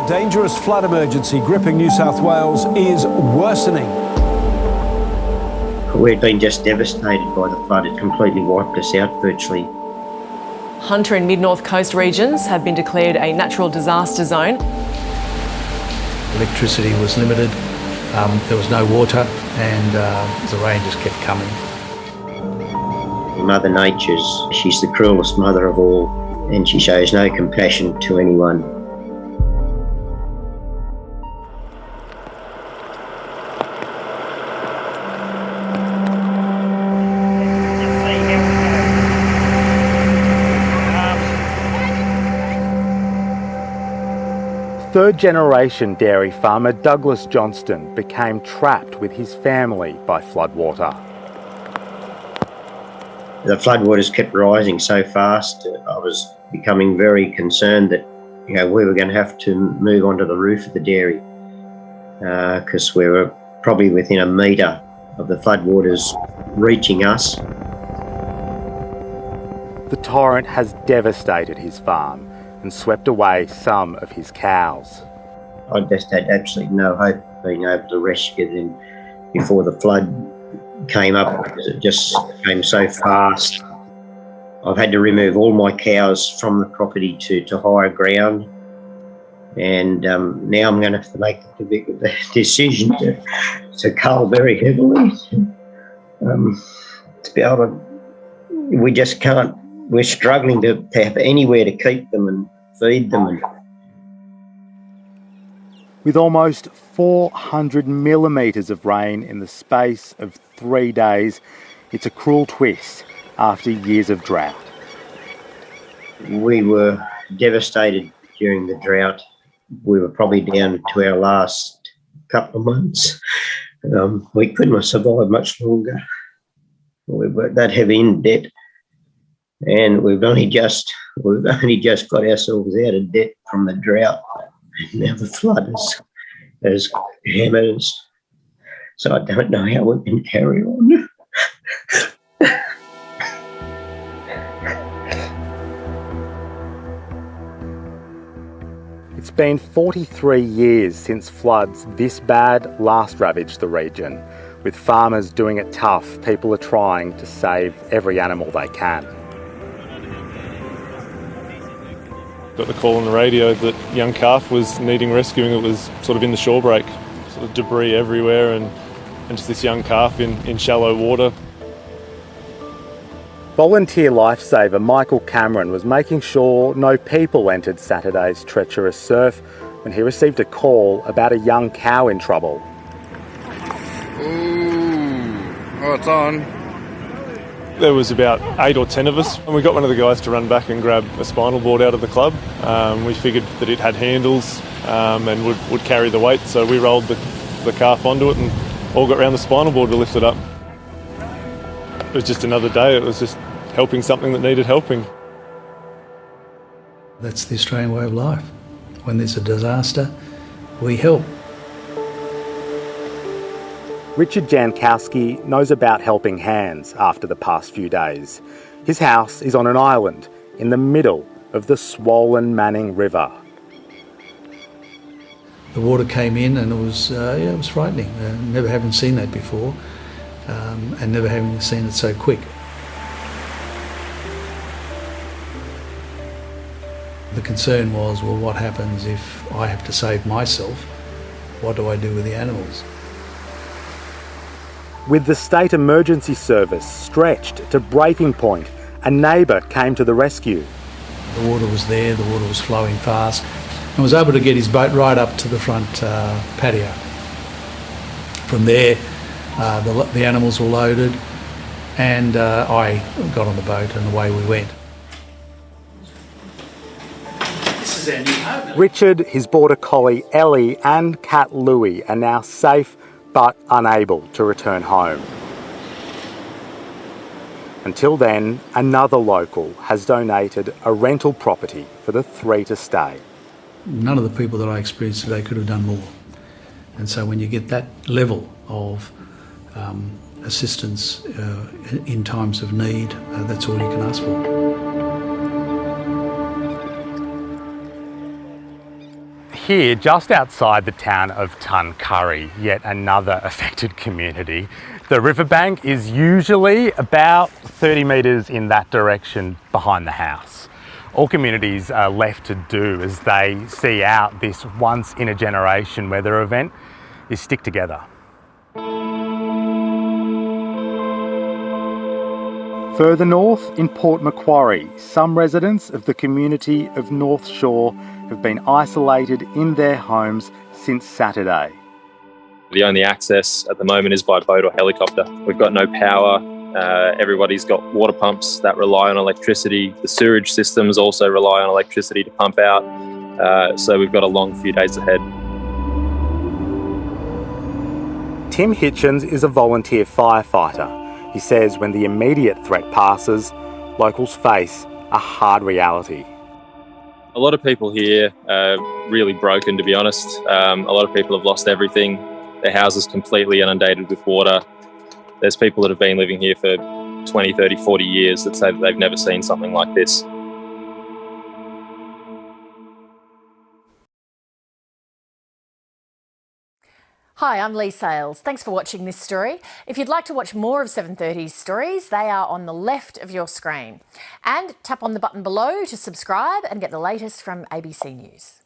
Dangerous flood emergency gripping New South Wales is worsening. We've been just devastated by the flood. It completely wiped us out virtually. Hunter and Mid-North Coast regions have been declared a natural disaster zone. Electricity was limited, there was no water, and the rain just kept coming. Mother Nature's, she's the cruelest mother of all, and she shows no compassion to anyone. Third-generation dairy farmer Douglas Johnston became trapped with his family by floodwater. The floodwaters kept rising so fast, I was becoming very concerned that we were going to have to move onto the roof of the dairy because we were probably within a metre of the floodwaters reaching us. The torrent has devastated his farm and swept away some of his cows. I just had absolutely no hope of being able to rescue them before the flood came up because it just came so fast. I've had to remove all my cows from the property to higher ground, and now I'm going to have to make the difficult decision to cull very heavily. To be able to, we just can't. We're struggling to have anywhere to keep them and feed them. With almost 400 millimetres of rain in the space of 3 days, it's a cruel twist after years of drought. We were devastated during the drought. We were probably down to our last couple of months. We couldn't have survived much longer. We were that heavy in debt. And we've only just got ourselves out of debt from the drought. Now the flood has hammered us. So I don't know how we can carry on. It's been 43 years since floods this bad last ravaged the region. With farmers doing it tough, people are trying to save every animal they can. Got the call on the radio that young calf was needing rescuing. It was sort of in the shore break, sort of debris everywhere and just this young calf in shallow water. Volunteer lifesaver Michael Cameron was making sure no people entered Saturday's treacherous surf when he received a call about a young cow in trouble. Oh, it's on. There was about 8 or 10 of us, and we got one of the guys to run back and grab a spinal board out of the club. We figured that it had handles and would carry the weight, so we rolled the calf onto it and all got around the spinal board to lift it up. It was just another day. It was just helping something that needed helping. That's the Australian way of life. When there's a disaster, we help. Richard Jankowski knows about helping hands after the past few days. His house is on an island in the middle of the swollen Manning River. The water came in and it was frightening. Never having seen that before and never having seen it so quick. The concern was, well, what happens if I have to save myself? What do I do with the animals? With the State Emergency Service stretched to breaking point, a neighbour came to the rescue. The water was there, the water was flowing fast, and was able to get his boat right up to the front patio. From there, the animals were loaded, and I got on the boat and away we went. This is our new home. Richard, his border collie Ellie and cat Louie are now safe but unable to return home. Until then, another local has donated a rental property for the three to stay. None of the people that I experienced today could have done more. And so when you get that level of assistance in times of need, that's all you can ask for. here, just outside the town of Tuncurry, yet another affected community, the riverbank is usually about 30 metres in that direction behind the house. All communities are left to do as they see out this once-in-a-generation weather event is stick together. Further north, in Port Macquarie, some residents of the community of North Shore have been isolated in their homes since Saturday. The only access at the moment is by boat or helicopter. We've got no power. Everybody's got water pumps that rely on electricity. The sewerage systems also rely on electricity to pump out. So we've got a long few days ahead. Tim Hitchens is a volunteer firefighter. He says when the immediate threat passes, locals face a hard reality. A lot of people here are really broken, to be honest. A lot of people have lost everything. Their houses completely inundated with water. There's people that have been living here for 20, 30, 40 years that say that they've never seen something like this. Hi, I'm Lee Sales. Thanks for watching this story. If you'd like to watch more of 730's stories, they are on the left of your screen. And tap on the button below to subscribe and get the latest from ABC News.